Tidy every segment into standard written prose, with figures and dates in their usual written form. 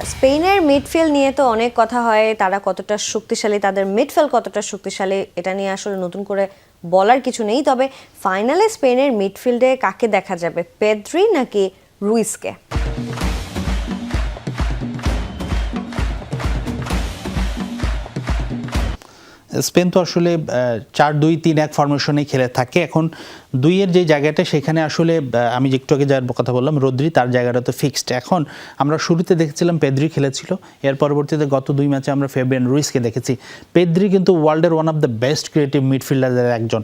স্পেনের মিডফিল্ড নিয়ে তো অনেক কথা হয়, তারা কতটা শক্তিশালী, তাদের মিডফিল্ড কতটা শক্তিশালী, এটা নিয়ে আসলে নতুন করে বলার কিছু নেই। তবে ফাইনালে স্পেনের মিডফিল্ডে কাকে দেখা যাবে, পেদ্রি নাকি রুইসকে? স্পেন তো আসলে 4-2-3-1 ফরমেশনে খেলে থাকে। এখন দুইয়ের যে জায়গাটা সেখানে আসলে আমি একটু আগে যার কথা বললাম রদ্রি, তার জায়গাটা তো ফিক্সড। এখন আমরা শুরুতে দেখেছিলাম পেদ্রি খেলেছিল, এর পরবর্তীতে গত 2 ম্যাচে আমরা ফেবিয়ান রুইসকে দেখেছি। পেদ্রি কিন্তু ওয়ার্ল্ডের one of the best creative মিডফিল্ডারের একজন।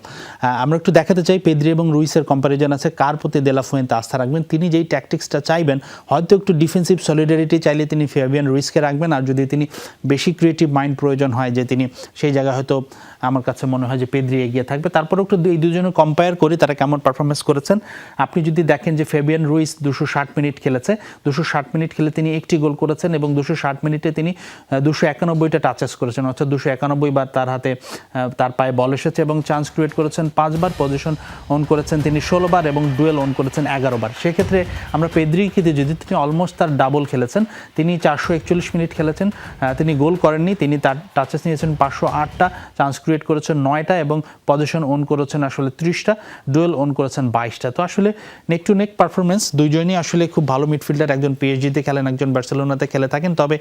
আমরা একটু দেখাতে চাই পেদ্রি এবং রুইসের কম্প্যারিজন আছে, কার প্রতি দে লা ফুয়েন্তে আস্থা রাখবেন। তিনি যেই ট্যাকটিক্সটা চাইবেন, হয়তো একটু ডিফেন্সিভ সলিডারিটি চাইলে তিনি ফেবিয়ান রুইসকে রাখবেন, আর যদি তিনি বেশি ক্রিয়েটিভ মাইন্ড প্রয়োজন হয় যে তিনি সেই জায়গায় হয়তো আমার কাছে মনে হয় যে পেদ্রি এগিয়ে থাকবে। তারপরে একটু এই দুজনের কম্পেয়ার করি তারা কেমন পারফরমেন্স করেছেন। আপনি যদি দেখেন যে ফেবিয়ান রুইস 260 মিনিট খেলেছে, 260 মিনিট খেলে তিনি একটি গোল করেছেন এবং 260 মিনিটে তিনি 291টা টাচেস করেছেন, অর্থাৎ 291 বার তার হাতে তার পায়ে বল এসেছে এবং চান্স ক্রিয়েট করেছেন 5 বার, পজিশন অন করেছেন তিনি 16 বার এবং ডুয়েল অন করেছেন 11 বার। সেক্ষেত্রে আমরা পেদ্রির ক্ষেত্রে যদি তিনি অলমোস্ট তার ডাবল খেলেছেন, তিনি 441 মিনিট খেলেছেন, তিনি গোল করেননি, তিনি তার টাচেস নিয়েছেন 508টা, চান্স ক্রিয়েট করেছেন 9টা এবং পজিশন অন করেছেন আসলে 30টা, ডুয়েল অন করেছেন 22টা। তো আসলে নেক টু নেক পারফরমেন্স দুইজনই আসলে খুব ভালো মিডফিল্ডার, একজন পিএসজিতে খেলেন, একজন বার্সেলোনাতে খেলে থাকেন। তবে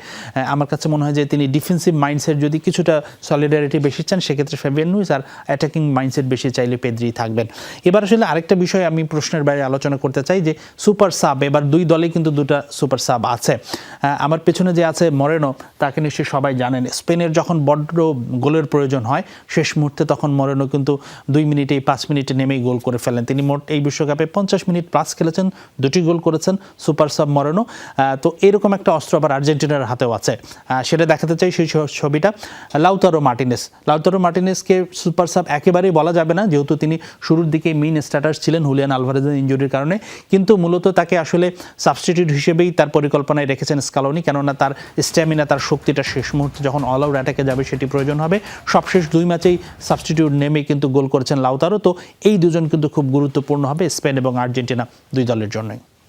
আমার কাছে মনে হয় যে তিনি ডিফেন্সিভ মাইন্ডসেট যদি কিছুটা সলিডারিটি বেশি চান সেক্ষেত্রে ফেবিয়ান রুইস, আর অ্যাটাকিং মাইন্ডসেট বেশি চাইলে পেদ্রি থাকবেন। এবার আসলে আরেকটা বিষয় আমি প্রশ্নের বাইরে আলোচনা করতে চাই যে সুপার সাব, এবার দুই দলে কিন্তু দুটা সুপার সাব আছে। আমার পেছনে যে আছে মরেনো, তাকে নিশ্চয়ই সবাই জানেন। স্পেনের যখন বড্ড গোলের প্রয়োজন হয় শেষ মুহূর্তে, তখন মরেনো কিন্তু 2 মিনিটেই 5 মিনিটে নেমেই গোল করে ফেলেন। তিনি মোট এই বিশ্বকাপে 50 মিনিট প্লাস খেলেছেন, 2টি গোল করেছেন, সুপার সাব মরেনো। তো এরকম একটা অস্ত্র আবার আর্জেন্টিনার হাতেও আছে, সেটা দেখাতে চাই সেই ছবিটা। লাউতারো মার্টিনেসকে সুপার সাব একেবারেই বলা যাবে না, যেহেতু তিনি শুরুর দিকে মেইন স্টার্টার ছিলেন হুলিয়ান আলভারেজের ইনজুরির কারণে, কিন্তু মূলত তাকে আসলে সাবস্টিটিউট হিসেবেই তার পরিকল্পনায় রেখেছেন স্কালোনি, কেননা তার স্ট্যামিনা, তার শক্তিটা শেষ মুহূর্তে যখন অল আউট অ্যাটাকে যাবে সেটি প্রয়োজন হবে। সবশেষ 2 ম্যাচেই সাবস্টিটিউট নেমেই কিন্তু গোল করেছেন লাউতারো। তো এই দুজন কিন্তু খুব গুরুত্বপূর্ণ হবে স্পেন এবং আর্জেন্টিনা দুই দলের জন্যই।